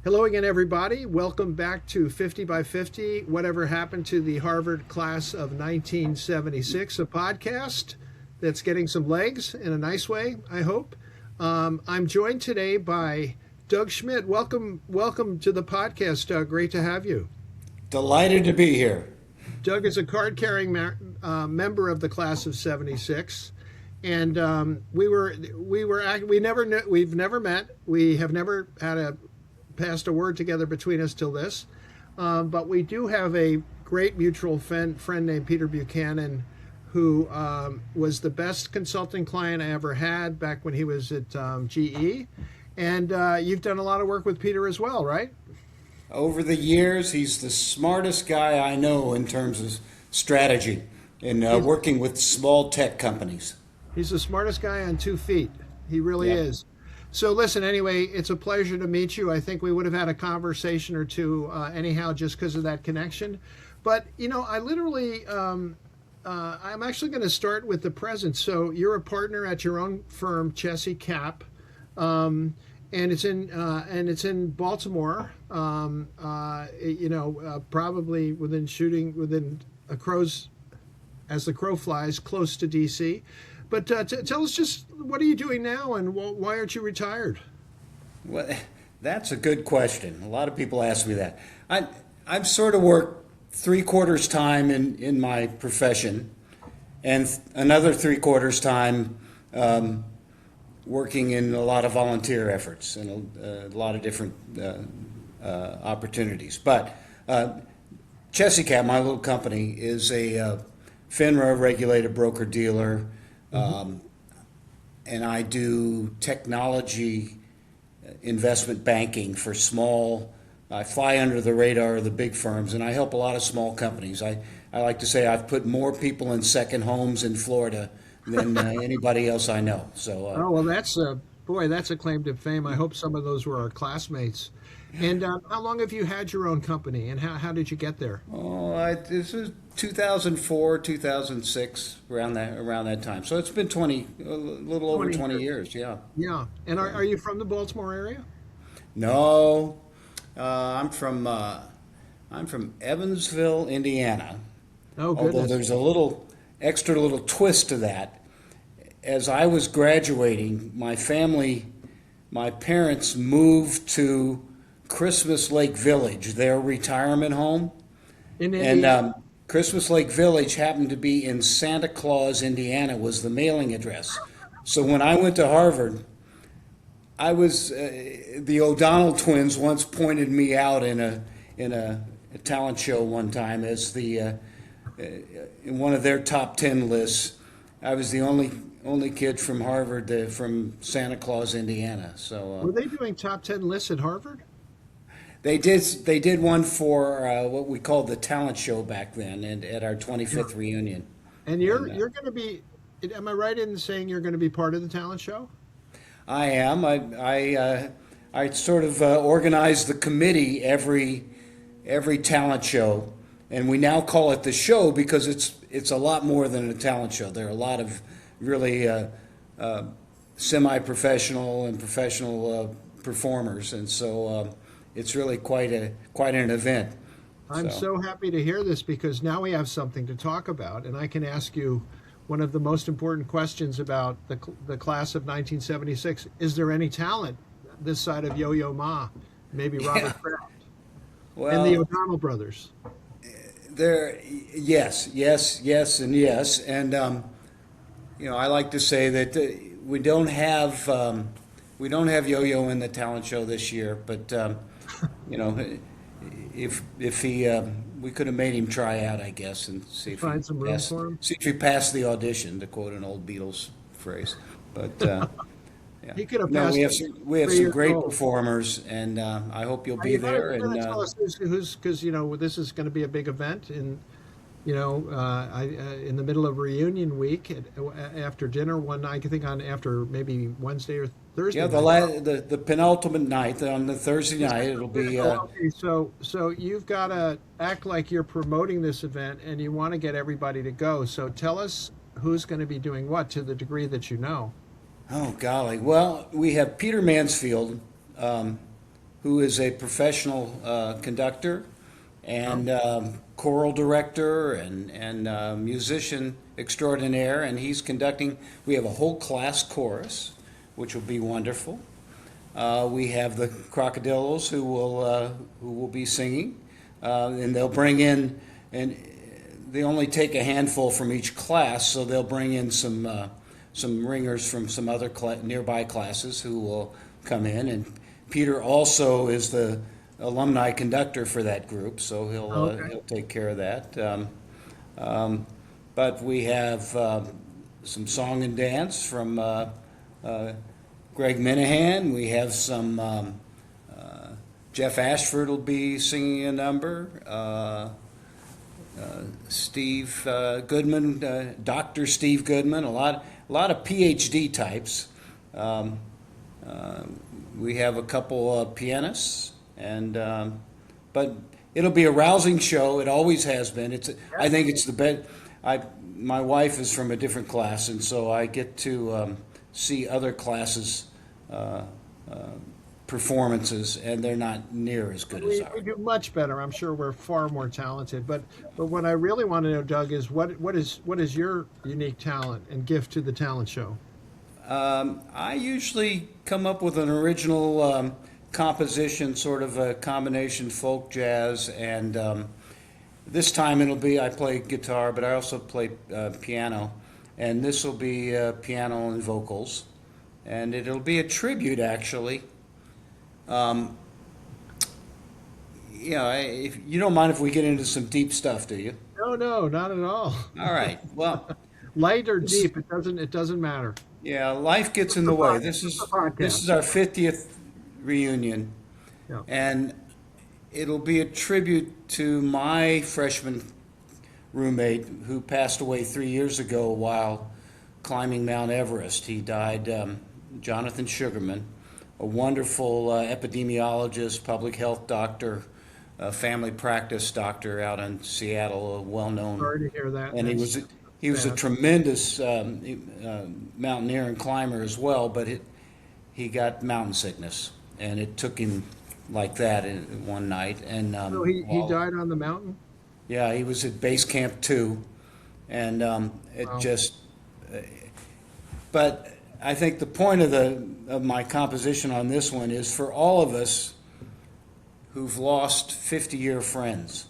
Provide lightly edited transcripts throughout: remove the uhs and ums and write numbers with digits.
Hello again, everybody. Welcome back to 50 by 50, Whatever Happened to the Harvard Class of 1976, a podcast that's getting some legs in a nice way, I hope. I'm joined today by Doug Schmidt. Welcome to the podcast, Doug. Great to have you. Delighted to be here. Doug is a card-carrying member of the Class of 76. And we've never met. We have never passed a word together between us till this. But we do have a great mutual friend named Peter Buchanan, who was the best consulting client I ever had back when he was at GE. And you've done a lot of work with Peter as well, right? Over the years, he's the smartest guy I know in terms of strategy and working with small tech companies. He's the smartest guy on 2 feet. He really is. So listen, anyway, it's a pleasure to meet you. I think we would have had a conversation or two anyhow just because of that connection. But, I literally, I'm actually going to start with the present. So you're a partner at your own firm, Chessie Cap, and it's in Baltimore, probably within as the crow flies, close to D.C., But tell us just, what are you doing now and why aren't you retired? Well, that's a good question. A lot of people ask me that. I've sort of worked 3/4 time in my profession and another 3/4 time working in a lot of volunteer efforts and a lot of different opportunities. But Chessie Cap, my little company, is a FINRA regulated broker-dealer. And I do technology investment banking for I fly under the radar of the big firms, and I help a lot of small companies. I like to say I've put more people in second homes in Florida than anybody else I know. So, well, that's a claim to fame. I hope some of those were our classmates. And how long have you had your own company, and how did you get there? This is 2004, 2006, around that time. So it's been a little over 20 years, yeah. Yeah. And are you from the Baltimore area? No, I'm from Evansville, Indiana. Oh, goodness. Although there's a little twist to that. As I was graduating, my parents moved to Christmas Lake Village, their retirement home. And Christmas Lake Village happened to be in Santa Claus, Indiana, was the mailing address. So when I went to Harvard, I was the O'Donnell twins once pointed me out in a talent show one time as in one of their top 10 lists. I was the only kid from Harvard from Santa Claus, Indiana. So were they doing top 10 lists at Harvard? They did one for what we called the talent show back then, and at our 25th reunion. And you're going to be, am I right in saying you're going to be part of the talent show? I am. I sort of organize the committee every talent show, and we now call it the show because it's a lot more than a talent show. There are a lot of really semi-professional and professional performers, and so. It's really quite an event. I'm so happy to hear this because now we have something to talk about, and I can ask you one of the most important questions about the class of 1976. Is there any talent this side of Yo-Yo Ma, maybe Robert Kraft, and the O'Donnell brothers? Yes, and yes, and I like to say that we don't have Yo-Yo in the talent show this year, but. If he, we could have made him try out, I guess, and see if find some room for him. See if he passed the audition, to quote an old Beatles phrase. But yeah, he could have passed. We have some great performers, and I hope you'll be there. And tell us who's because this is going to be a big event in in the middle of reunion week after dinner one night. I think after maybe Wednesday or Thursday. Yeah, the penultimate night on the Thursday night. It'll be. Okay, so you've got to act like you're promoting this event, and you want to get everybody to go. So tell us who's going to be doing what to the degree that you know. Oh golly! Well, we have Peter Mansfield, who who is a professional conductor and choral director and musician extraordinaire, and he's conducting. We have a whole class chorus, which will be wonderful. We have the Crocodillos who will be singing, and they'll bring in, and they only take a handful from each class, so they'll bring in some ringers from some other nearby classes who will come in. And Peter also is the alumni conductor for that group, so he'll take care of that. But we have some song and dance from Greg Minahan. We have some Jeff Ashford will be singing a number. Steve Goodman, Dr. Steve Goodman, a lot of PhD types. We have a couple of pianists, and but it'll be a rousing show. It always has been. I think it's the best. My wife is from a different class, and so I get to see other classes' performances, and they're not near as good as ours. We do much better. I'm sure we're far more talented. But what I really want to know, Doug, is what is your unique talent and gift to the talent show? I usually come up with an original composition, sort of a combination folk jazz, and this time I play guitar, but I also play piano, and this will be piano and vocals, and it'll be a tribute, actually. If you don't mind if we get into some deep stuff, do you? No, not at all. All right. Well, light or deep, it doesn't matter. Yeah, life gets in the way. This is our 50th reunion, Yeah. and it'll be a tribute to my freshman roommate who passed away 3 years ago while climbing Mount Everest. He died, Jonathan Sugarman, a wonderful epidemiologist, public health doctor, family practice doctor out in Seattle, a well-known. Sorry to hear that. And he was a tremendous mountaineer and climber as well, but he got mountain sickness, and it took him like that one night. And so he died on the mountain? Yeah, he was at Base Camp 2, and but I think the point of my composition on this one is for all of us who've lost 50-year friends.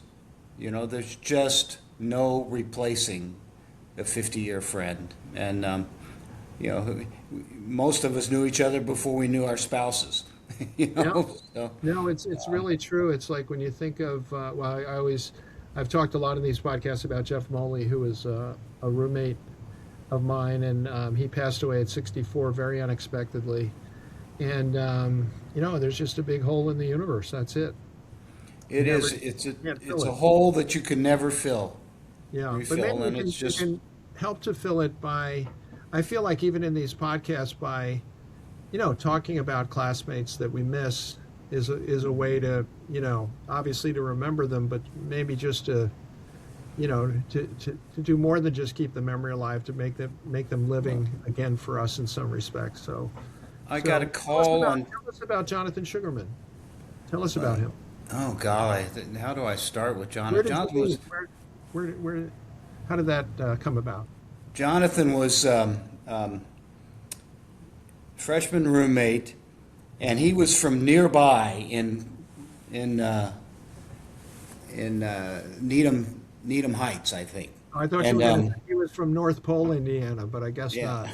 There's just no replacing a 50-year friend. And, most of us knew each other before we knew our spouses. So, no, it's really true. It's like when you think of, I've talked a lot in these podcasts about Jeff Moley, who was a roommate of mine, and he passed away at 64 very unexpectedly. And there's just a big hole in the universe. That's it. It's a hole that you can never fill. Yeah, refill, but maybe you can help to fill it by. I feel like even in these podcasts, by talking about classmates that we miss is a way to obviously to remember them, but maybe just to do more than just keep the memory alive, to make them living again for us in some respects. So I got a call on. Tell us about Jonathan Sugarman. Tell us about him. Oh golly, how do I start with Jonathan? Jonathan was. Where how did that come about? Jonathan was freshman roommate, and he was from nearby in Needham Heights, I think. I thought he was from North Pole, Indiana, but I guess not.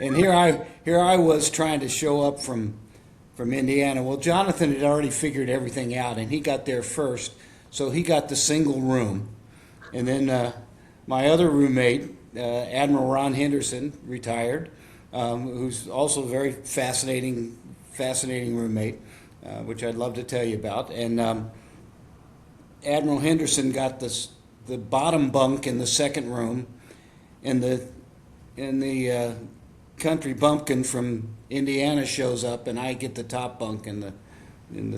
And here I was trying to show up from Indiana. Well, Jonathan had already figured everything out, and he got there first, so he got the single room. And then my other roommate, Admiral Ron Henderson, retired, who's also a very fascinating roommate, which I'd love to tell you about. And Admiral Henderson got the bottom bunk in the second room, and the country bumpkin from Indiana shows up, and I get the top bunk in the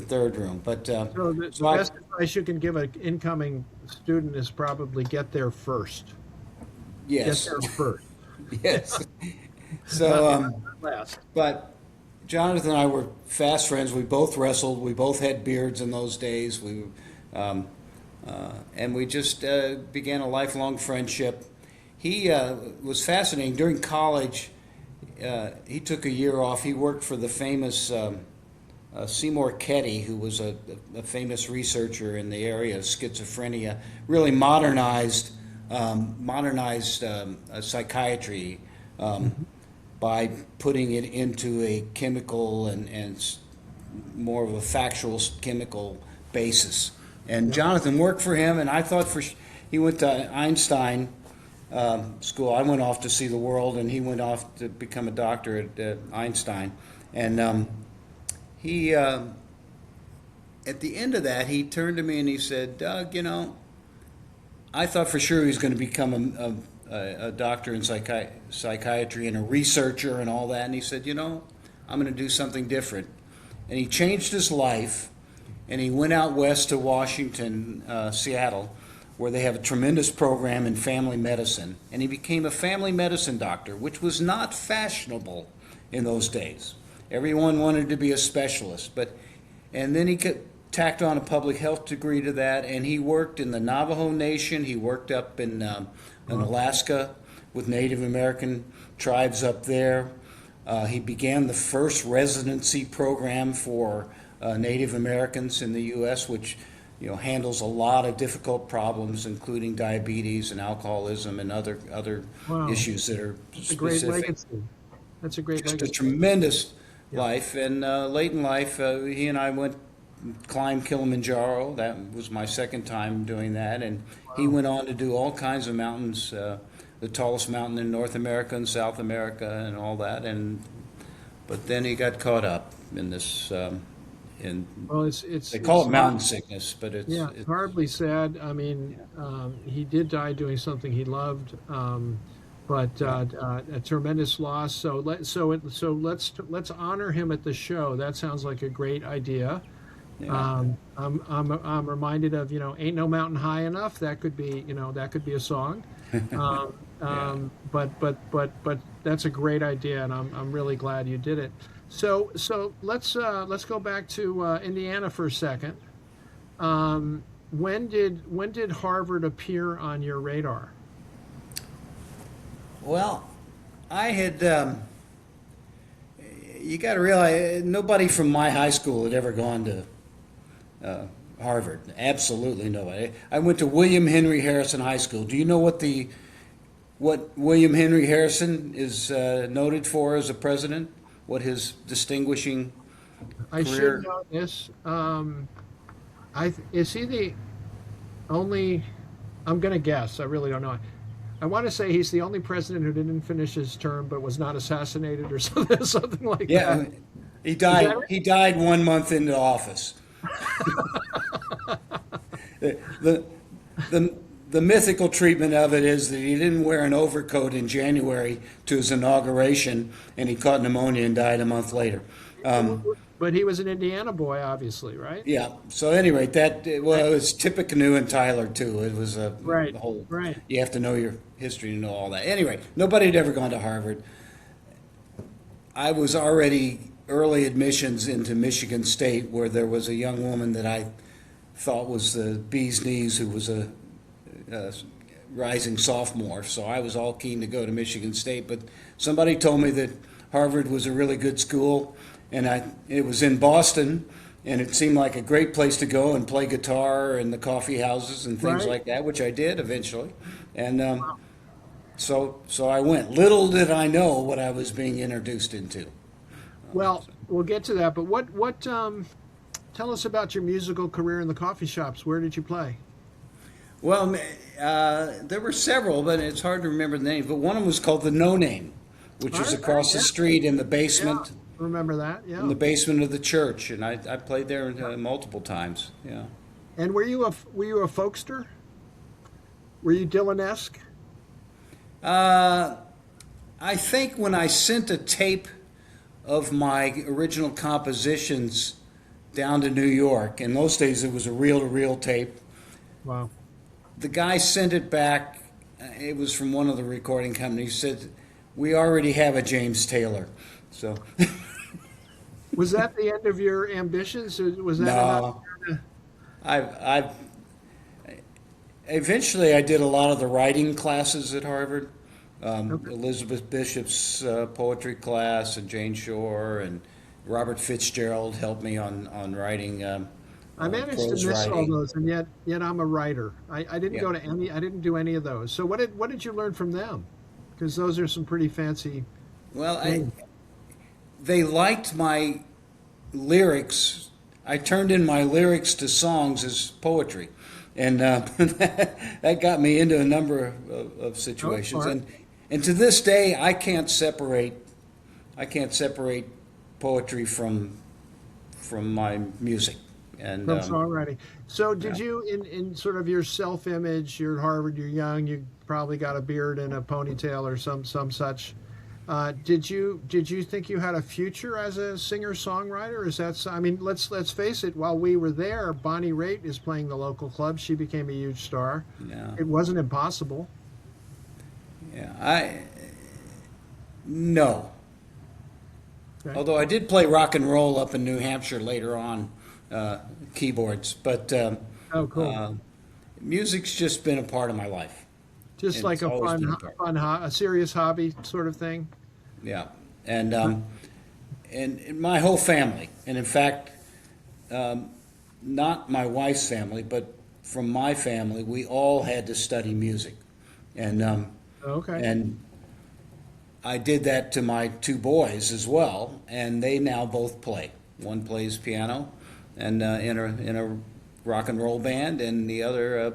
third room. But so the best advice you can give an incoming student is probably get there first. Yes. Get there first. Yes. So, last. But Jonathan and I were fast friends. We both wrestled. We both had beards in those days. And we just began a lifelong friendship. He was fascinating. During college, he took a year off. He worked for the famous Seymour Ketty, who was a famous researcher in the area of schizophrenia, really modernized psychiatry by putting it into a chemical and more of a factual chemical basis. And Jonathan worked for him, and I thought he went to Einstein school. I went off to see the world, and he went off to become a doctor at Einstein. And he, at the end of that, he turned to me and he said, "Doug, I thought for sure he was going to become a doctor in psychiatry and a researcher and all that." And he said, "I'm going to do something different." And he changed his life, and he went out west to Washington, Seattle, where they have a tremendous program in family medicine. And he became a family medicine doctor, which was not fashionable in those days. Everyone wanted to be a specialist. And then he tacked on a public health degree to that, and he worked in the Navajo Nation. He worked up in Alaska with Native American tribes up there. He began the first residency program for Native Americans in the U.S., which handles a lot of difficult problems, including diabetes and alcoholism and other issues that are That's a great legacy. That's a great legacy. Just a tremendous life. And late in life, he and I climbed Kilimanjaro. That was my second time doing that. And he went on to do all kinds of mountains, the tallest mountain in North America and South America and all that. But then he got caught up in this. They call it mountain sickness, but it's horribly sad. I mean, he did die doing something he loved, but a tremendous loss. So let's honor him at the show. That sounds like a great idea. Yeah. I'm reminded of "Ain't No Mountain High Enough." That could be a song. But that's a great idea, and I'm really glad you did it. So let's go back to Indiana for a second. When did Harvard appear on your radar? Well, I had. You got to realize nobody from my high school had ever gone to Harvard. Absolutely nobody. I went to William Henry Harrison High School. Do you know what William Henry Harrison is noted for as a president? What his distinguishing I career? should know this. Is he the only? I'm going to guess. I really don't know. I want to say he's the only president who didn't finish his term but was not assassinated or something like that. Yeah, he died. He died 1 month into office. The mythical treatment of it is that he didn't wear an overcoat in January to his inauguration, and he caught pneumonia and died a month later. But he was an Indiana boy, obviously, right? Yeah. So anyway, it was Tippecanoe and Tyler too. It was a whole. Right. You have to know your history to know all that. Anyway, nobody had ever gone to Harvard. I was already early admissions into Michigan State, where there was a young woman that I thought was the bee's knees, who was a rising sophomore. So I was all keen to go to Michigan State, but somebody told me that Harvard was a really good school, and it was in Boston, and it seemed like a great place to go and play guitar in the coffee houses and things like that, which I did eventually. And so I went. Little did I know what I was being introduced into. Well, we'll get to that, but what tell us about your musical career in the coffee shops. Where did you play? Well, there were several, but it's hard to remember the name. But one of them was called the No Name, which was across the street in the basement. Yeah, remember that? Yeah. In the basement of the church, and I played there multiple times. Yeah. And were you a folkster? Were you Dylan-esque? I think when I sent a tape of my original compositions down to New York, in those days it was a reel-to-reel tape. Wow. The guy sent it back. It was from one of the recording companies. Said, "We already have a James Taylor." So Was that the end of your ambitions? Was that enough? No, I've eventually I did a lot of the writing classes at Harvard. Okay. Elizabeth Bishop's poetry class, and Jane Shore, and Robert Fitzgerald helped me on writing, I managed to prose miss all writing. those, and yet I'm a writer. I didn't Yeah. go to any. I didn't do any of those. So what did you learn from them? Because those are some pretty fancy Well, things. they liked my lyrics. I turned in my lyrics to songs as poetry, and that got me into a number of Oh, situations. smart. And to this day, I can't separate poetry from my music. And From songwriting. So did yeah. you, in sort of your self-image, you're at Harvard, you're young, you probably got a beard and a ponytail or some such. Did you think you had a future as a singer-songwriter? Is that I mean, let's face it. While we were there, Bonnie Raitt is playing the local club. She became a huge star. Yeah, It wasn't impossible. yeah. No. Okay. Although I did play rock and roll up in New Hampshire later on, keyboards, but Oh, cool. uh, music's just been a part of my life, Just and like it's a always fun, been a part. a serious hobby sort of thing. Yeah, and my whole family, and in fact, um, not my wife's family, but from my family, we all had to study music, and Okay. and I did that to my two boys as well, and they now both play. One plays piano, and in a rock and roll band, and the other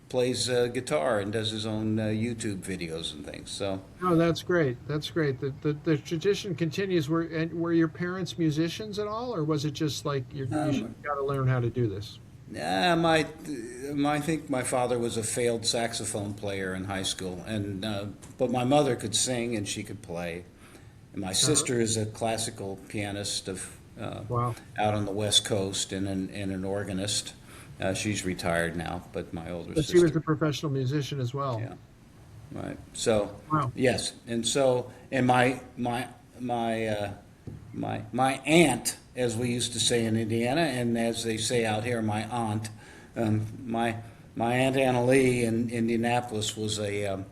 plays guitar and does his own YouTube videos and things. So, Oh, that's great. That's great. The tradition continues. Were your parents musicians at all, or was it just like you um, got to learn how to do this? I think my father was a failed saxophone player in high school, and but my mother could sing and she could play. And my Uh-huh. sister is a classical pianist Wow. out on the West Coast, and an organist. She's retired now, but my older But she was a sister, professional musician as well. yeah, right. So Wow. yes, and my aunt, as we used to say in Indiana, and as they say out here, my aunt, my aunt Anna Lee in Indianapolis was a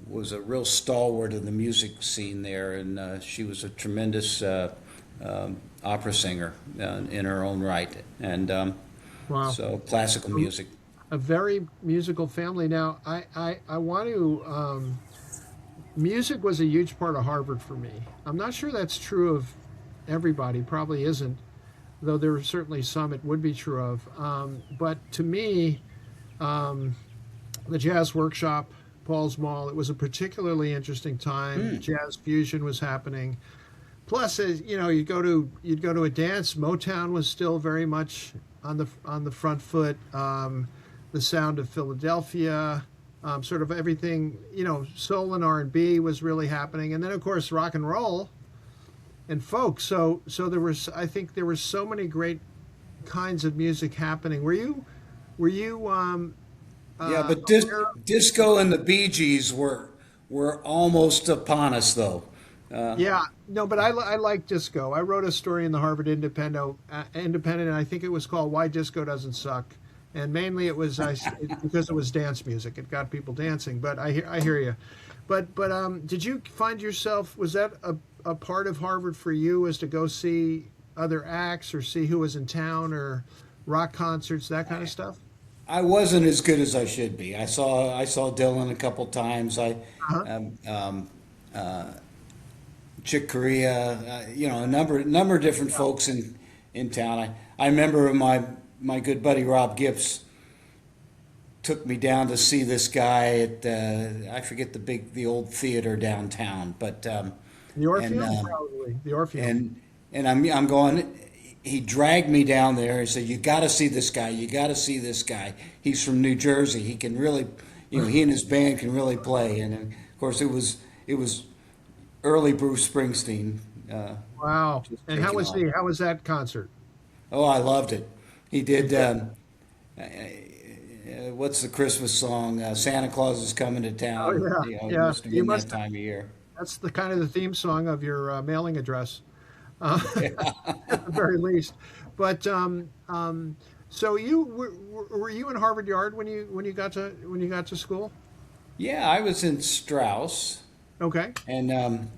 real stalwart of the music scene there, and she was a tremendous opera singer in her own right, and Wow. so classical music. A very musical family. Now, I want to. Music was a huge part of Harvard for me. I'm not sure that's true of everybody. Probably isn't, though there are certainly some it would be true of. But to me, um, the Jazz Workshop, Paul's Mall, it was a particularly interesting time. Hmm. Jazz fusion was happening. Plus, as you know, you'd go to a dance. Motown was still very much on the front foot. The sound of Philadelphia, sort of everything. Soul and R&B was really happening, and then of course rock and roll and folk. So I think there were so many great kinds of music happening. Were you Yeah, but aware? disco and the Bee Gees were almost upon us, though. Yeah, no, but I like disco. I wrote a story in the Harvard Independent, and I think it was called "Why Disco Doesn't Suck," and mainly because it was dance music. It got people dancing. But I hear you. But did you find yourself? Was that a part of Harvard for you? Was to go see other acts or see who was in town or rock concerts, that kind of stuff? I wasn't as good as I should be. I saw Dylan a couple times. Uh-huh. Uh, Chick Corea, a number of different folks in town. I remember my good buddy Rob Gibbs took me down to see this guy at I forget the old theater downtown, but The and Orpheum, probably the Orpheum. and I'm going. He dragged me down there and said, "You got to see this guy. You got to see this guy. He's from New Jersey. He can really, he and his band can really play." And of course, it was early Bruce Springsteen. Wow. Just And how taking was off. how was that concert? Oh, I loved it. He did. What's the Christmas song? Santa Claus is coming to Oh town. yeah, It yeah. must have You been that must. time of year. That's the kind of the theme song of your mailing address. At the very least. But so you were you in Harvard Yard when you got to school? Yeah, I was in Strauss, Okay. and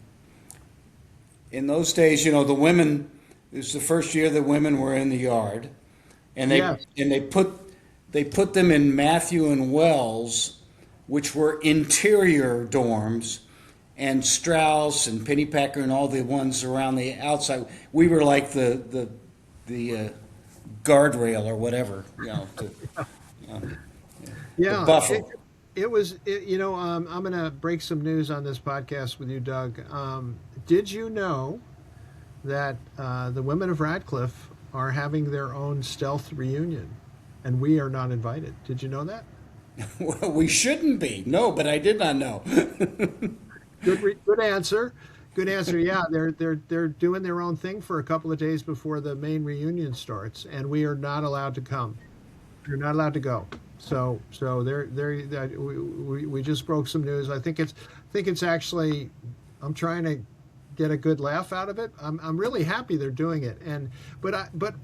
in those days, the women. It was the first year that women were in the yard, and Yes. they put them in Matthew and Wells, which were interior dorms, and Strauss and Pennypacker and all the ones around the outside. We were like the guardrail or whatever, the Yeah. buffer. It was. I'm going to break some news on this podcast with you, Doug. Did you know that the women of Radcliffe are having their own stealth reunion, and we are not invited? Did you know that? Well, we shouldn't be. No, but I did not know. Good answer. Good answer. Yeah, they're doing their own thing for a couple of days before the main reunion starts, and we are not allowed to come. You're not allowed to go. So we just broke some news. I think it's actually. I'm trying to get a good laugh out of it. I'm really happy they're doing it. But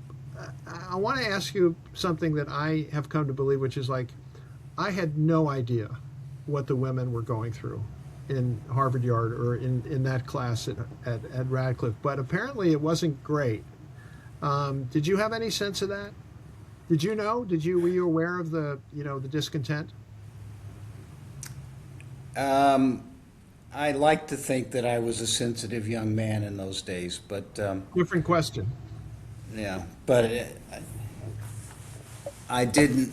I want to ask you something that I have come to believe, which is like I had no idea what the women were going through in Harvard Yard or in that class at Radcliffe. But apparently it wasn't great. Did you have any sense of that? Did you know? Were you aware of the discontent? I like to think that I was a sensitive young man in those days, but Different question. yeah, but I didn't.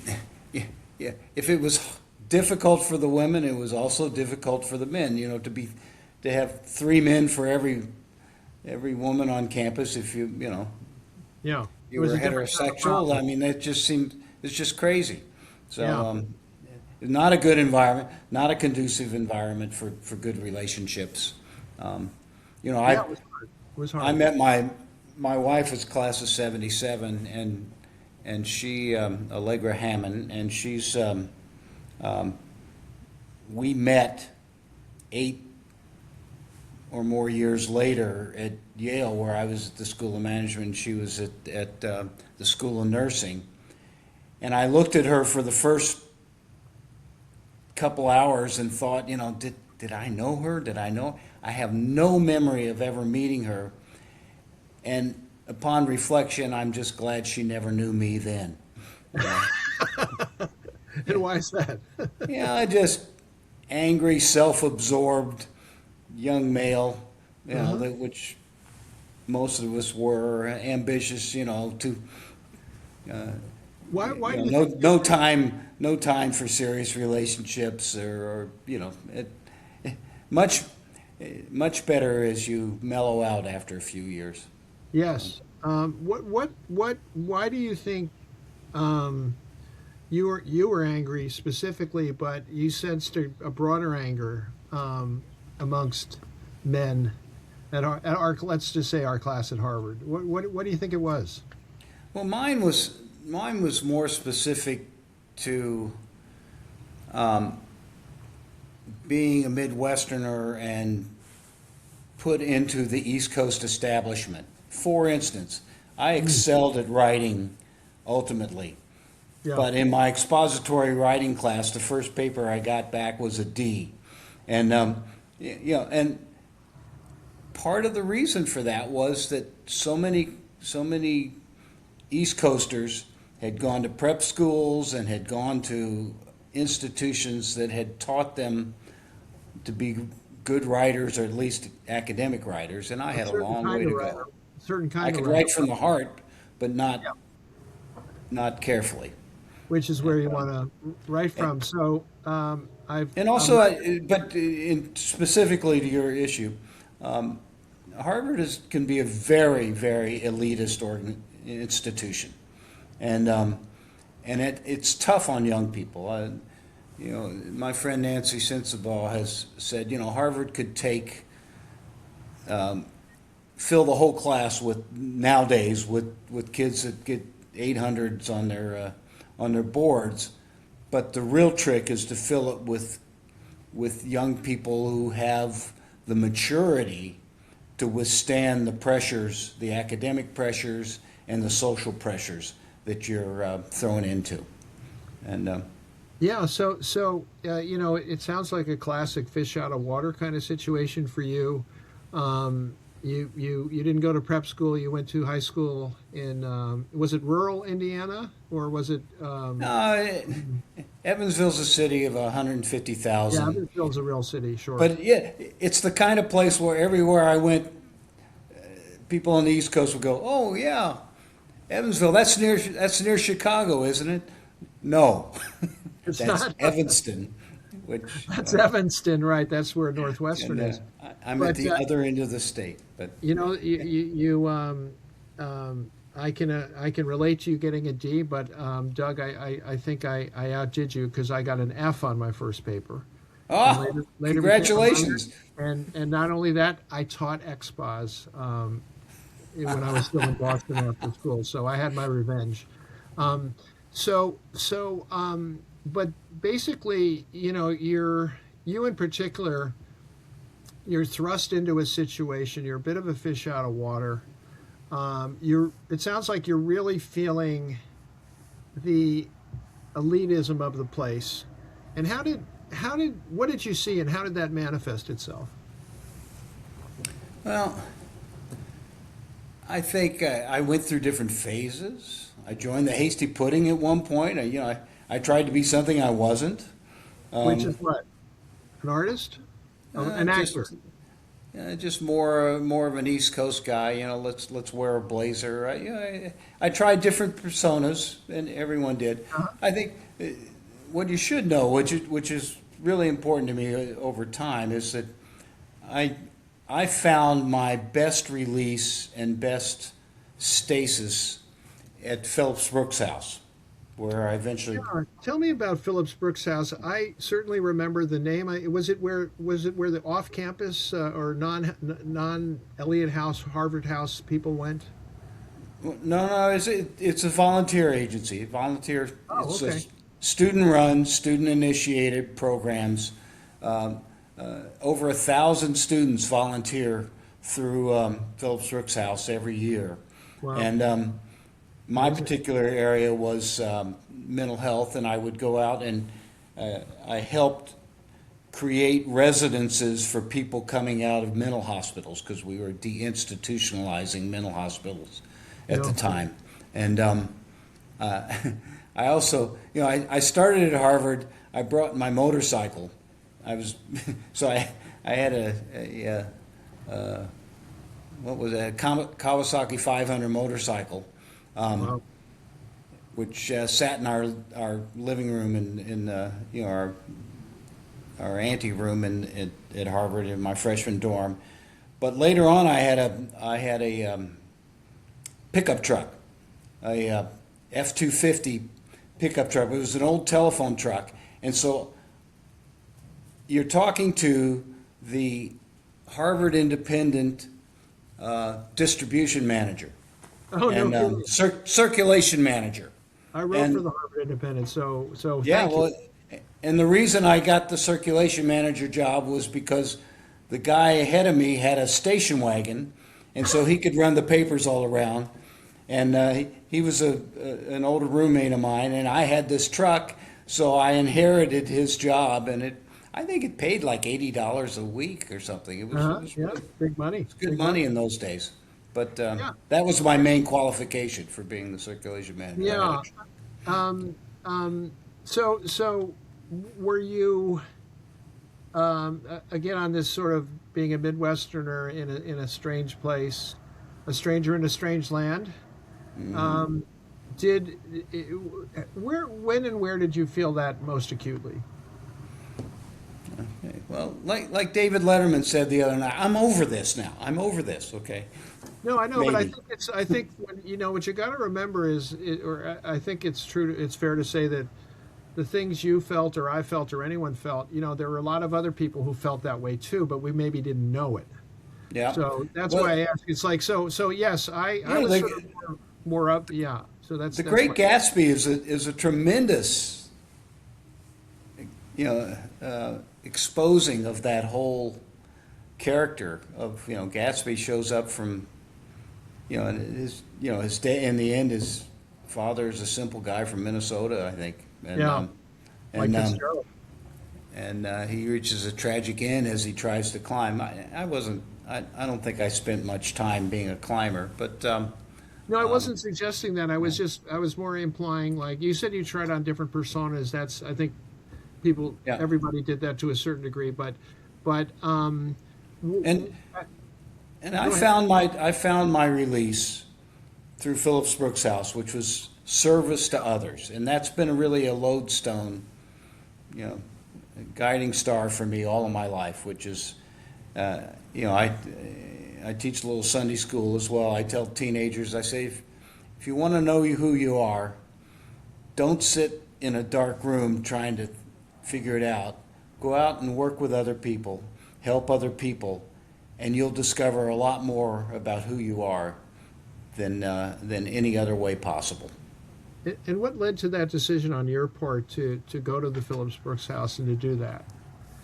Yeah, if it was difficult for the women, it was also difficult for the men. To have three men for every woman on campus. If you Yeah. It you was were a different kind of heterosexual, I problem. mean, it's just crazy. So, Yeah. not a good environment, not a conducive environment for good relationships. Um, you know, Yeah, I it was hard. It was I hard. met my wife was class of '77, and she Allegra Hammond, and she's um, we met 8 or more years later at Yale, where I was at the School of Management, and she was at the School of Nursing. And I looked at her for the first couple hours and thought, did I know her? Did I know? I have no memory of ever meeting her. And upon reflection, I'm just glad she never knew me then. And why is that? I just angry, self-absorbed young male, which most of us were ambitious, to Why do you think? no time for serious relationships or much much better as you mellow out after a few years. Yes. Why do you think you were angry specifically, but you sensed a broader anger amongst men at our let's just say our class at Harvard? What do you think it was? Well, mine was more specific to being a Midwesterner and put into the East Coast establishment. For instance, I excelled at writing ultimately, Yeah. but in my expository writing class, the first paper I got back was a D. And, and part of the reason for that was that so many East Coasters had gone to prep schools and had gone to institutions that had taught them to be good writers, or at least academic writers, and I had a Certain long kind way of to writer. go. Certain I kind of could writer, write from the heart, but Yeah. not carefully. which is where you want to write from. So And also, specifically to your issue, Harvard can be a very, very elitist institution, and it's tough on young people. My friend Nancy Sensabaugh has said, Harvard could fill the whole class nowadays with kids that get 800s on their boards, but the real trick is to fill it with young people who have the maturity to withstand the pressures, the academic pressures and the social pressures that you're thrown into. And Yeah, it sounds like a classic fish out of water kind of situation for you. You didn't go to prep school. You went to high school in was it rural Indiana or was it? no, Evansville's a city of Yeah, 150,000. Evansville's a real city, sure. But yeah, it's the kind of place where everywhere I went, people on the East Coast would go, "Oh yeah, Evansville. That's near Chicago, isn't it?" No, It's that's not. Evanston, which That's Evanston, right? That's where Northwestern and, is. I'm But, at the other end of the state. But I can relate to you getting a D, but Doug, I think I outdid you because I got an F on my first paper. And oh, later congratulations! and not only that, I taught expos when I was still in Boston after school, so I had my revenge. Um, but basically, you in particular, you're thrust into a situation. You're a bit of a fish out of water. It sounds like you're really feeling the elitism of the place. And what did you see, and how did that manifest itself? Well, I think I went through different phases. I joined the Hasty Pudding at one point. I tried to be something I wasn't. Which is what? An artist? An actor? Just more of an East Coast guy. Let's wear a blazer. I tried different personas, and everyone did. Uh-huh. I think what you should know, which is really important to me over time, is that I found my best release and best stasis at Phillips Brooks House, where I eventually. Yeah. Tell me about Phillips Brooks House. I certainly remember the name. Was it where the off-campus or non Eliot House, Harvard House people went? No, it's a volunteer agency. Volunteer. Oh, It's okay. a student-run, student-initiated programs. Over 1,000 students volunteer through Phillips Brooks House every year, Wow. and my particular area was mental health, and I would go out and I helped create residences for people coming out of mental hospitals because we were deinstitutionalizing mental hospitals at the Yeah. time. And I also, I started at Harvard. I brought my motorcycle. So I had what was it, a Kawasaki 500 motorcycle. Wow. Which sat in our living room in our ante room at Harvard in my freshman dorm. But later on, I had a pickup truck, a F-250 pickup truck. It was an old telephone truck, and so you're talking to the Harvard Independent distribution manager. Oh, no And kidding. circulation manager. I wrote and- for the Harvard Independent, so Yeah, thank well, you. and the reason I got the circulation manager job was because the guy ahead of me had a station wagon, and so he could run the papers all around. And he was an older roommate of mine, and I had this truck, so I inherited his job, and I think it paid like $80 a week or something. It was Yeah, really big money. good Big money in those days. But Yeah. that was my main qualification for being the circulation manager. Yeah. So were you again on this sort of being a Midwesterner in a strange place, a stranger in a strange land? Did when and where did you feel that most acutely? Okay. Well, like David Letterman said the other night, I'm over this now. I'm over this. Okay. No, I know, but Maybe. I think what you got to remember or I think it's true. It's fair to say that the things you felt or I felt or anyone felt, there were a lot of other people who felt that way too, but we maybe didn't know it. Yeah. So that's Well, why I ask. It's like so yes, I Yeah, was the- sort of more up. Yeah. So that's The that's Great why- Gatsby is a tremendous, exposing of that whole character of, Gatsby shows up from, his day in the end, his father is a simple guy from Minnesota, I think. And, Yeah, like and, Fitzgerald. he reaches a tragic end as he tries to climb. I don't think I spent much time being a climber, but, No, I wasn't suggesting that. I was more implying, like you said, you tried on different personas. That's, I think, yeah. everybody did that to a certain degree, but And, and go ahead. I found my release through Phillips Brooks House, which was service to others. And that's been really a lodestone, a guiding star for me all of my life, which is, I teach a little Sunday school as well. I tell teenagers, I say, if you want to know who you are, don't sit in a dark room trying to figure it out. Go out and work with other people, help other people, and you'll discover a lot more about who you are than any other way possible. And what led to that decision on your part to go to the Phillips Brooks House and to do that?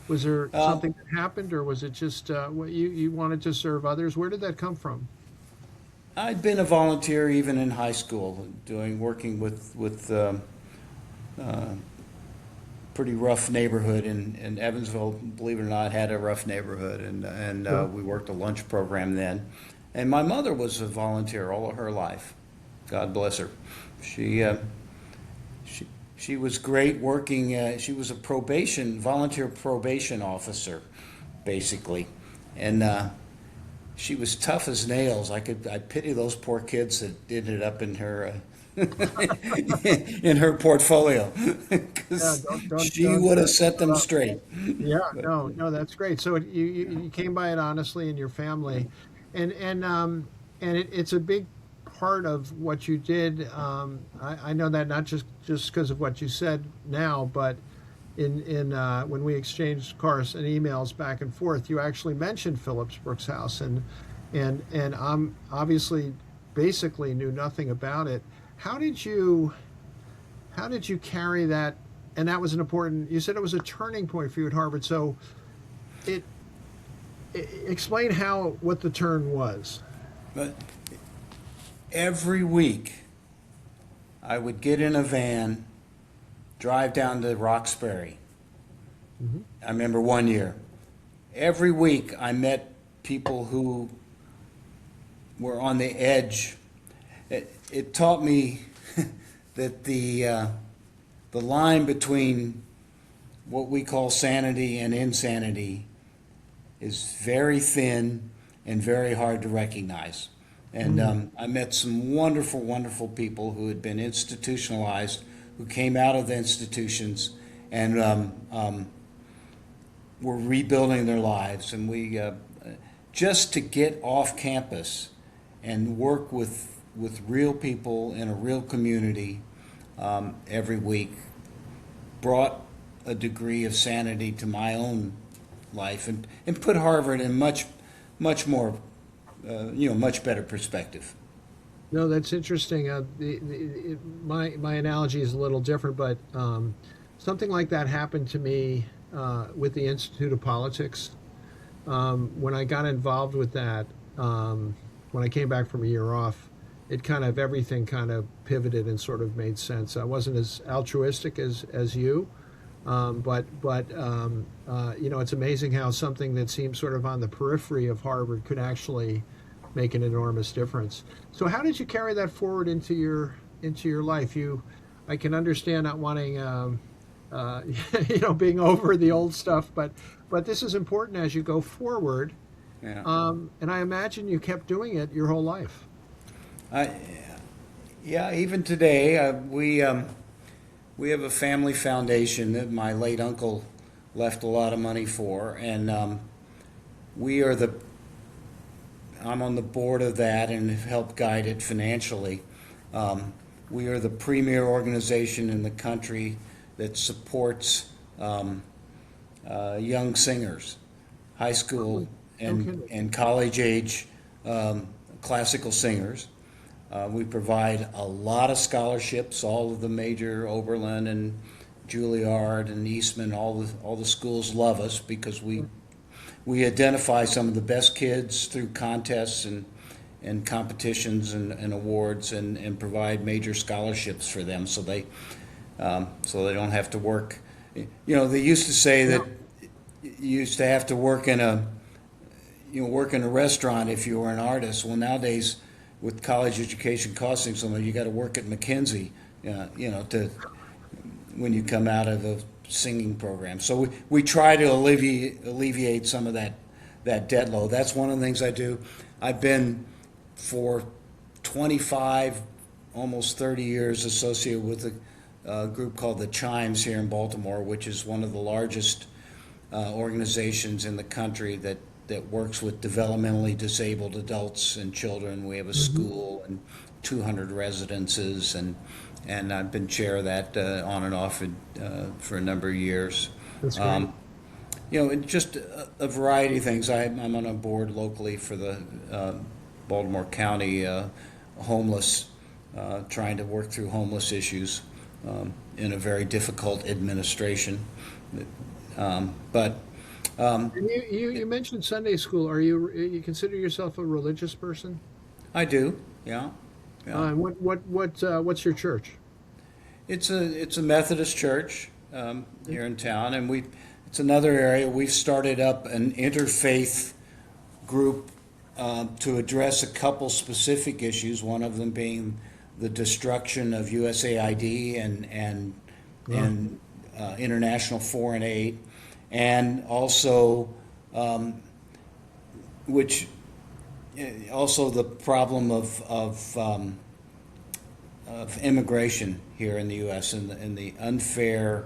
Was there something that happened, or was it just what you wanted to serve others? Where did that come from? I'd been a volunteer even in high school, working with pretty rough neighborhood in Evansville. Believe it or not, had a rough neighborhood, and Yeah. we worked a lunch program then. And my mother was a volunteer all of her life. God bless her. She was great working. She was a volunteer probation officer, basically, and she was tough as nails. I pity those poor kids that ended up in her in her portfolio, because she would have set them straight. Yeah, no, that's great. So you came by it honestly in your family, and it's a big part of what you did. I know that not just because of what you said now, but in when we exchanged cars and emails back and forth, you actually mentioned Phillips Brooks House, and I'm obviously basically knew nothing about it. How did you carry that? And that was an important. You said it was a turning point for you at Harvard. So, it explain what the turn was. But every week, I would get in a van, drive down to Roxbury. I remember one year. Every week, I met people who were on the edge. It taught me that the line between what we call sanity and insanity is very thin and very hard to recognize. And I met some wonderful, wonderful people who had been institutionalized, who came out of the institutions and were rebuilding their lives. And we just to get off campus and work with real people in a real community every week brought a degree of sanity to my own life and put Harvard in much more much better perspective. No, that's interesting. My analogy is a little different, but something like that happened to me with the Institute of Politics. When I got involved with that, when I came back from a year off, everything kind of pivoted and sort of made sense. I wasn't as altruistic as you, but it's amazing how something that seems sort of on the periphery of Harvard could actually make an enormous difference. So how did you carry that forward into your life? I can understand not wanting, being over the old stuff, but this is important as you go forward. Yeah. And I imagine you kept doing it your whole life. Yeah, even today, we have a family foundation that my late uncle left a lot of money for, and I'm on the board of that and have helped guide it financially. We are the premier organization in the country that supports young singers, high school and college age classical singers. We provide a lot of scholarships. All of the major Oberlin and Juilliard and Eastman, all the schools love us because we we identify some of the best kids through contests and competitions and awards, and provide major scholarships for them, so they don't have to work. They used to say that you used to have to work in a restaurant if you were an artist. Well, nowadays, with college education costing so much, you got to work at McKinsey, to when you come out of the singing program. So we try to alleviate some of that debt load. That's one of the things I do. I've been for 25, almost 30 years associated with a group called the Chimes here in Baltimore, which is one of the largest organizations in the country that works with developmentally disabled adults and children. We have a school and 200 residences, and I've been chair of that on and off for a number of years. That's great. And just a variety of things. I'm on a board locally for the Baltimore County homeless, trying to work through homeless issues in a very difficult administration. And you mentioned Sunday school. You consider yourself a religious person? I do, yeah. And what's your church? It's a Methodist church here in town, and it's another area. We've started up an interfaith group to address a couple specific issues. One of them being the destruction of USAID and international foreign aid, and also the problem of immigration here in the U.S. and the unfair,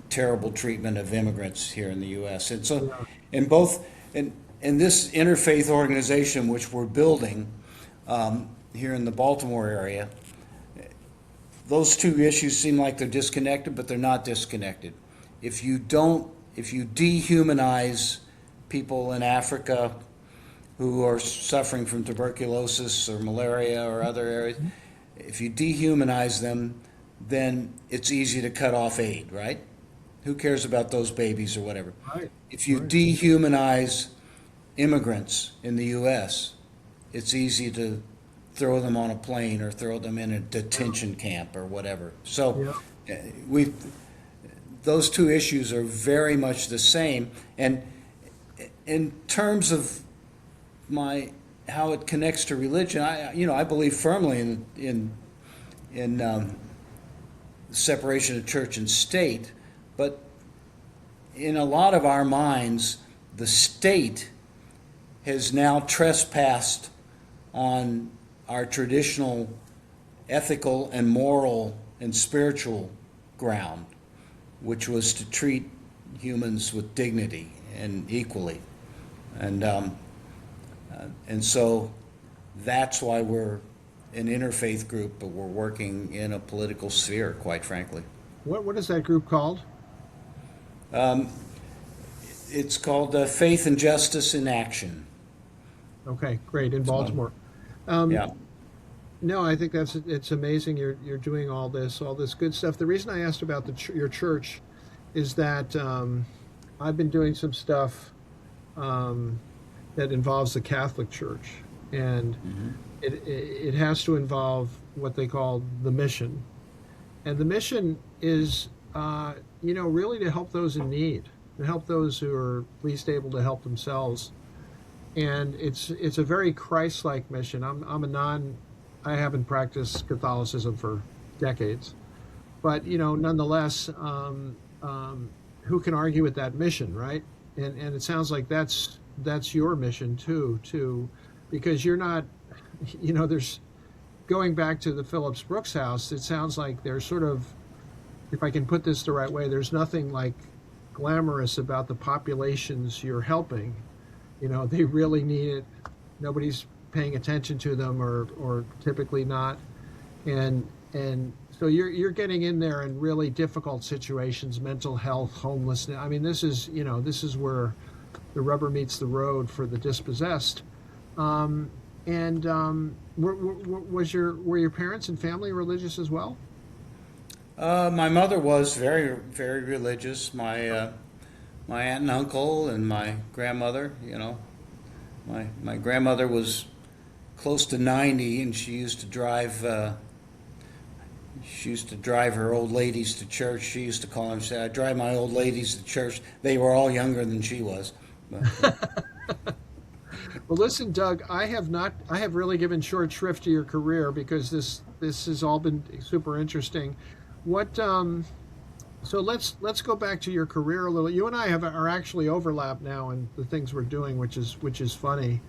terrible treatment of immigrants here in the U.S. And so, in this interfaith organization, which we're building here in the Baltimore area, those two issues seem like they're disconnected, but they're not disconnected. If you dehumanize people in Africa who are suffering from tuberculosis or malaria or other areas, if you dehumanize them, then it's easy to cut off aid, right? Who cares about those babies or whatever? Right. If you dehumanize immigrants in the U.S., it's easy to throw them on a plane or throw them in a detention camp or whatever. So those two issues are very much the same. And in terms of how it connects to religion, I believe firmly in separation of church and state, but in a lot of our minds, the state has now trespassed on our traditional ethical and moral and spiritual ground, which was to treat humans with dignity and equally. And so that's why we're an interfaith group, but we're working in a political sphere, quite frankly. What is that group called? It's called Faith and Justice in Action. Okay, great, in Baltimore. No, I think it's amazing. You're doing all this good stuff. The reason I asked about your church is that I've been doing some stuff that involves the Catholic Church, and it has to involve what they call the mission, and the mission is really to help those in need, to help those who are least able to help themselves, and it's a very Christ-like mission. I haven't practiced Catholicism for decades, but nonetheless, who can argue with that mission, right? And it sounds like that's your mission too, because you're not, there's, going back to the Phillips Brooks House, it sounds like there's sort of, if I can put this the right way, there's nothing like glamorous about the populations you're helping. They really need it. Nobody's paying attention to them, or typically not, and so you're getting in there in really difficult situations, mental health, homelessness. I mean, this is where the rubber meets the road for the dispossessed. Were your parents and family religious as well? My mother was very, very religious. My my aunt and uncle and my grandmother. My grandmother was close to 90, and she used to drive. She used to drive her old ladies to church. She used to call them, say, "I drive my old ladies to church." They were all younger than she was. But, Well, listen, Doug, I have not. I have really given short shrift to your career because this has all been super interesting. What? So let's go back to your career a little. You and I are actually overlapped now in the things we're doing, which is funny,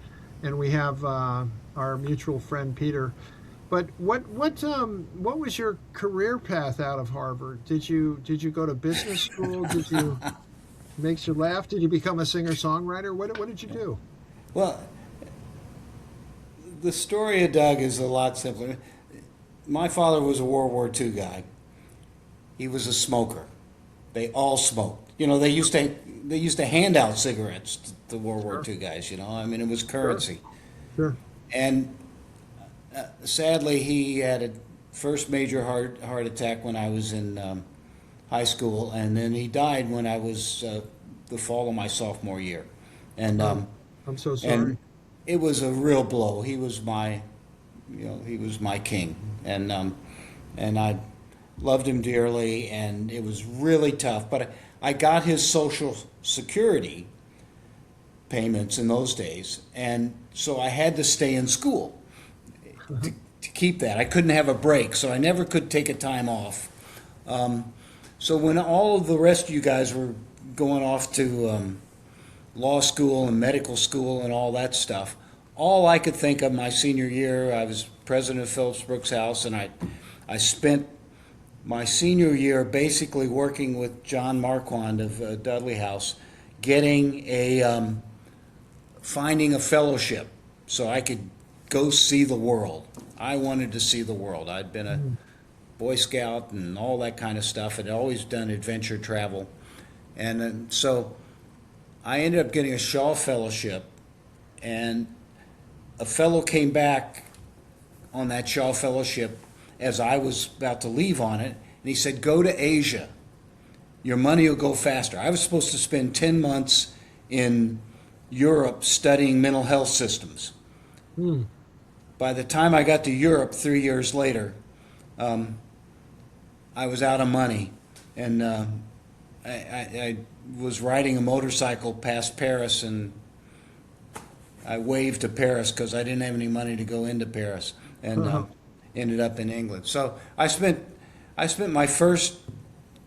and we have our mutual friend Peter. But what was your career path out of Harvard? Did you go to business school? Did you makes you laugh? Did you become a singer songwriter? What did you do? well, the story of Doug is a lot simpler. My father was a World War II guy. He was a smoker. They all smoked. They used to hand out cigarettes to the World War II guys. I mean, it was currency. Sure. And sadly, he had a first major heart attack when I was in high school, and then he died when I was the fall of my sophomore year. And I'm so sorry. and it was a real blow. He was my king, and I loved him dearly, and it was really tough. But I got his Social Security payments in those days, and so I had to stay in school to keep that. I couldn't have a break, so I never could take a time off. So when all of the rest of you guys were going off to law school and medical school and all that stuff, all I could think of my senior year, I was president of Phillips Brooks House, and I spent my senior year basically working with John Marquand of Dudley House, finding a fellowship so I could go see the world. I wanted to see the world. I'd been a Boy Scout and all that kind of stuff. I'd always done adventure travel. And so I ended up getting a Shaw Fellowship, and a fellow came back on that Shaw Fellowship as I was about to leave on it, and he said, "Go to Asia. Your money will go faster." I was supposed to spend 10 months in Europe studying mental health systems. By the time I got to Europe 3 years later, I was out of money, and I was riding a motorcycle past Paris, and I waved to Paris because I didn't have any money to go into Paris, and ended up in England. So I spent my first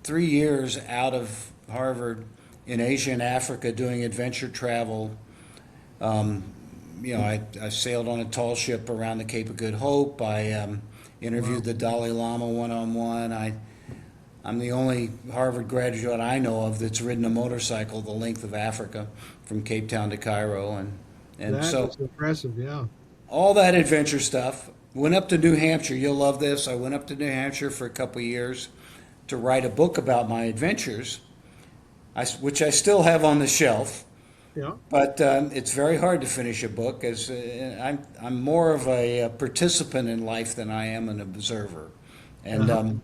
3 years out of Harvard in Asia and Africa doing adventure travel. I sailed on a tall ship around the Cape of Good Hope. I interviewed the Dalai Lama one-on-one. I'm the only Harvard graduate I know of that's ridden a motorcycle the length of Africa from Cape Town to Cairo. And That so is impressive, yeah. all that adventure stuff. Went up to New Hampshire. You'll love this. I went up to New Hampshire for a couple of years to write a book about my adventures, which I still have on the shelf. Yeah. But it's very hard to finish a book, as I'm more of a participant in life than I am an observer. And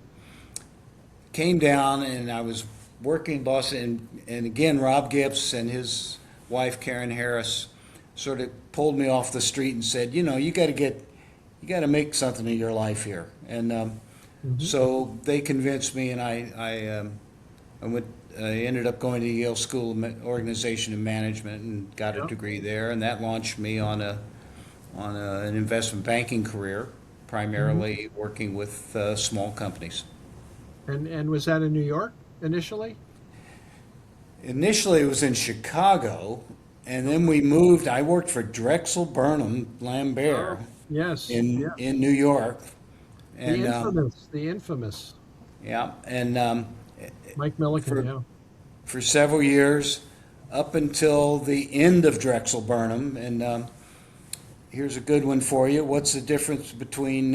came down, and I was working in Boston, and again, Rob Gibbs and his wife Karen Harris sort of pulled me off the street and said, you got to make something of your life here. And so they convinced me, and I ended up going to Yale School of Organization and Management and got a degree there, and that launched me on an investment banking career, primarily working with small companies. And was that in New York initially? Initially, it was in Chicago, and then we moved. I worked for Drexel Burnham Lambert Yes. in New York. And, The infamous. Yeah, and Mike Milliken, for several years, up until the end of Drexel Burnham. And here's a good one for you. What's the difference between,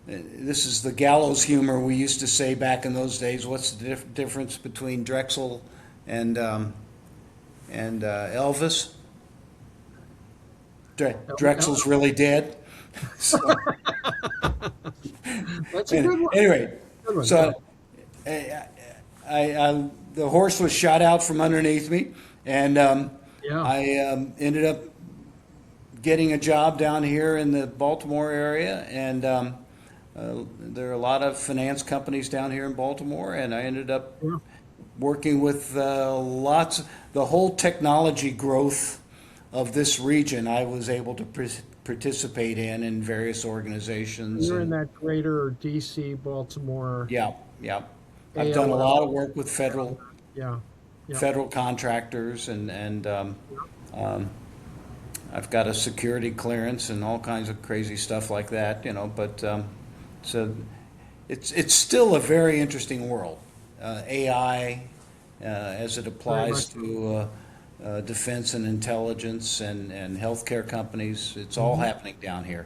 this is the gallows humor we used to say back in those days, what's the difference between Drexel and Elvis? Drexel's really dead. So, That's a good one. Anyway, Good one. so I the horse was shot out from underneath me, and Yeah. I ended up getting a job down here in the Baltimore area, and there are a lot of finance companies down here in Baltimore, and I ended up Yeah. working with the whole technology growth of this region. I was able to participate in various organizations, You're in and that greater DC, Baltimore, yeah, yeah. I've done a lot AOL. of work with Yeah. Yeah. federal contractors, and um, I've got a security clearance and all kinds of crazy stuff like that, But so it's still a very interesting world. AI, as it Very applies much. to defense and intelligence and healthcare companies, it's all Mhm. happening down here.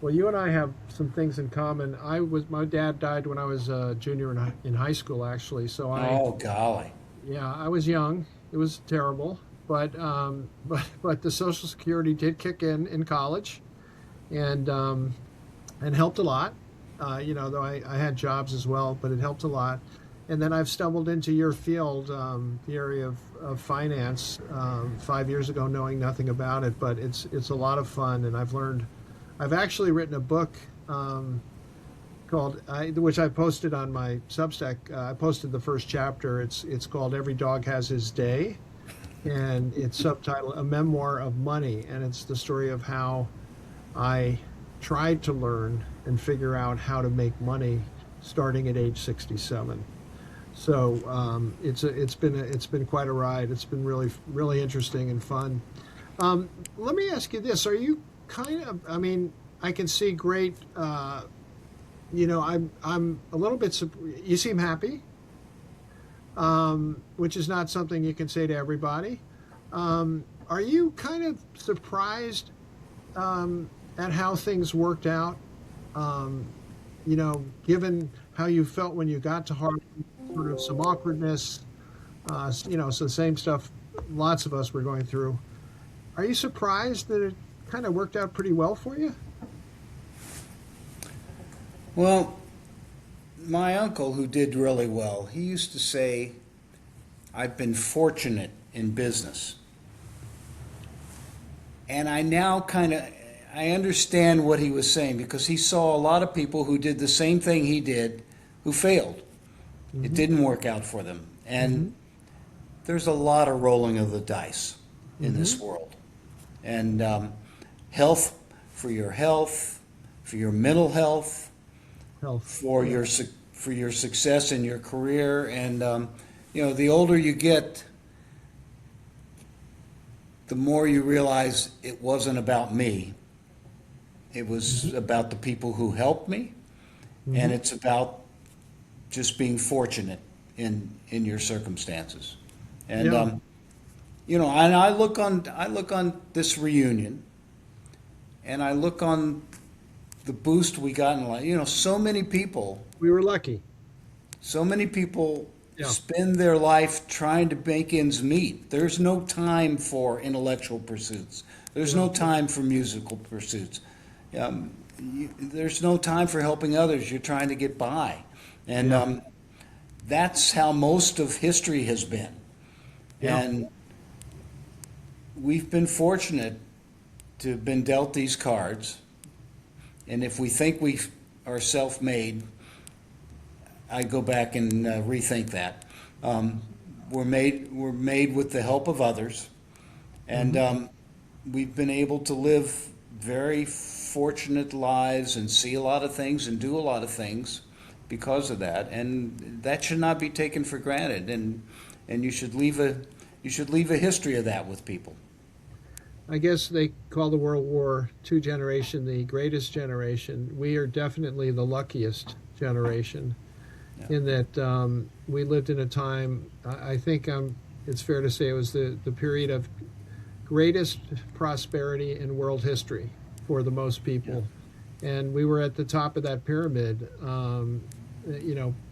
Well, you and I have some things in common. My dad died when I was a junior in high school, actually. So Oh, golly. yeah, I was young. It was terrible, but but the Social Security did kick in college, and and helped a lot. Though I had jobs as well, but it helped a lot. And then I've stumbled into your field, the area of finance, 5 years ago, knowing nothing about it. But it's a lot of fun, and I've learned. I've actually written a book which I posted on my Substack. I posted the first chapter. It's called "Every Dog Has His Day," and it's subtitled "A Memoir of Money," and it's the story of how I tried to learn and figure out how to make money starting at age 67. So it's been quite a ride. It's been really interesting and fun. Let me ask you this: Are you kind of? I mean, I can see great. I'm a little bit. You seem happy, which is not something you can say to everybody. Are you kind of surprised at how things worked out? Um, Given how you felt when you got to Harvard, sort of some awkwardness, so the same stuff lots of us were going through. Are you surprised that it kind of worked out pretty well for you? Well, my uncle, who did really well, he used to say, I've been fortunate in business. And I now I understand what he was saying, because he saw a lot of people who did the same thing he did who failed. It Hmm. didn't work out for them. Hmm. And there's a lot of rolling of the dice in Hmm. this world. And health, for your mental health, Health. Yeah. for your success in your career. And the older you get, the more you realize it wasn't about me. It was about the people who helped me, and Hmm. it's about just being fortunate in your circumstances. And Yeah. and I look on this reunion, and I look on the boost we got in life. We were lucky. So many people Yeah. spend their life trying to make ends meet. There's no time for intellectual pursuits. There's Yeah. no time for musical pursuits. There's no time for helping others. You're trying to get by. And Yeah. that's how most of history has been. Yeah. And we've been fortunate to have been dealt these cards. And if we think we are self-made, I go back and rethink that. We're made with the help of others, and Hmm. we've been able to live very fortunate lives and see a lot of things and do a lot of things because of that. And that should not be taken for granted. And you should leave a history of that with people. I guess they call the World War II generation the greatest generation. We are definitely the luckiest generation Yeah. in that we lived in a time, I think it's fair to say it was the period of greatest prosperity in world history for the most people. And we were at the top of that pyramid,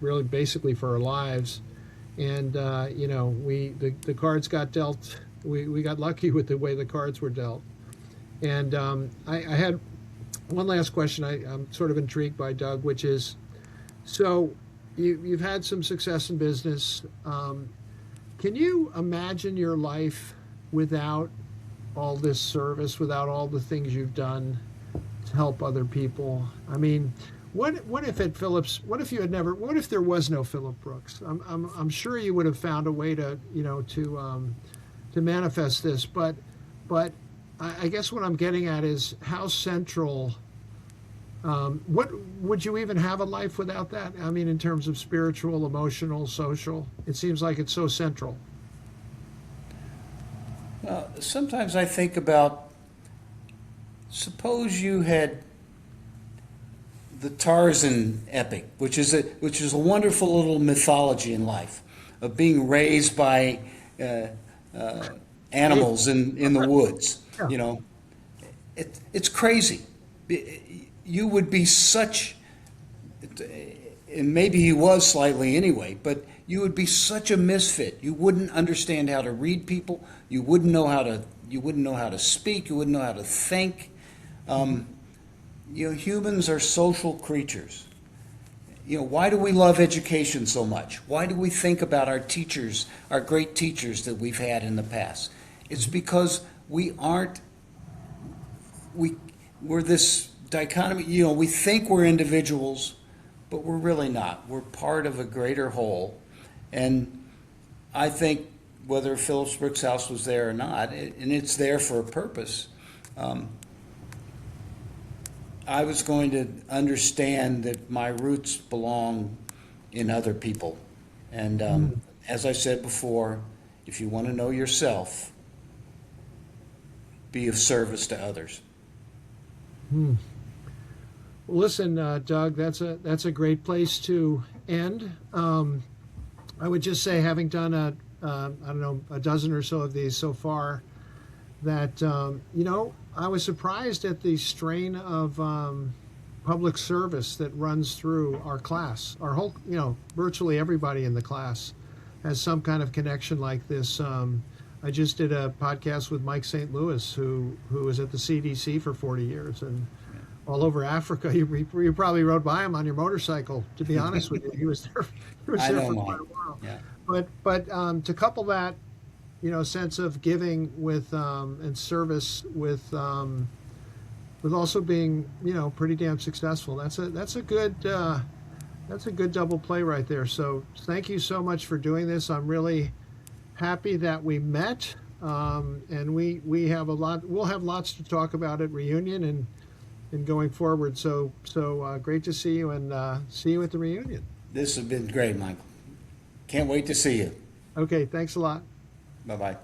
really basically for our lives. And, the cards got dealt. We got lucky with the way the cards were dealt. And I had one last question I'm sort of intrigued by, Doug, which is, so you've had some success in business. Can you imagine your life without all this service, without all the things you've done to help other people? I mean, what if at Phillips? What if you had never? What if there was no Philip Brooks? I'm sure you would have found a way to to manifest this. But I guess what I'm getting at is how central. What would you even have a life without that? I mean, in terms of spiritual, emotional, social, it seems like it's so central. Well, sometimes I think about, suppose you had the Tarzan epic, which is a wonderful little mythology in life of being raised by animals in the woods. Yeah. You know, it's crazy. You would be such, and maybe he was slightly anyway, but you would be such a misfit. You wouldn't understand how to read people. You wouldn't know how to. You wouldn't know how to speak. You wouldn't know how to think. Humans are social creatures. Why do we love education so much? Why do we think about our teachers, our great teachers that we've had in the past? It's because we're this dichotomy. We think we're individuals, but we're really not. We're part of a greater whole. And I think whether Phillips Brooks House was there or not, and it's there for a purpose, I was going to understand that my roots belong in other people. And as I said before, if you want to know yourself, be of service to others. Well, listen, Doug, that's a great place to end. I would just say, having done a dozen or so of these so far, that I was surprised at the strain of public service that runs through our class. Our whole, virtually everybody in the class has some kind of connection like this. I just did a podcast with Mike St. Louis, who was at the CDC for 40 years and all over Africa. You probably rode by him on your motorcycle, to be honest with you. He was there for quite a while. Yeah. But to couple that, sense of giving with and service with also being pretty damn successful. That's a good double play right there. So thank you so much for doing this. I'm really happy that we met, and we have we'll have lots to talk about at reunion and going forward. So great to see you, and see you at the reunion. This has been great, Michael. Can't wait to see you. Okay, thanks a lot. Bye-bye.